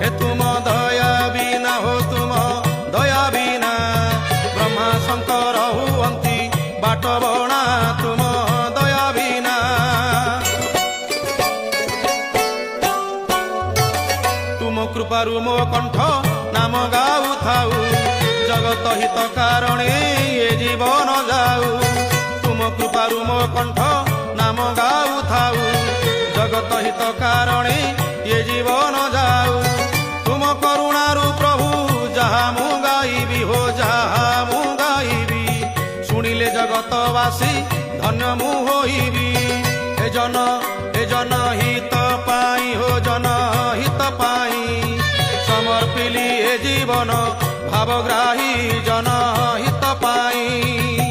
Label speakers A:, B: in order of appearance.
A: हे तुम दया बिना हो तुम दया बिना ब्रह्मा शंकर हुअंती बाट बणा तुम दया बिना तुम कृपारु मो कंठ नाम गाऊ थाऊ जगत हित कारणे ये जीवन जाऊ तुम कृपारु मो कंठ नाम गाऊ थाऊ जगत हित कारणे ये जीवन जाऊ तुम करुणारु प्रभु जहा मु गाइबी हो जहा मु गाइबी शुणिले जगतवासी धन्य मु होइबी हे जन हित पाई हो जन हित पाई समर्पिली ए जीवन भावग्राही जन हित पाई।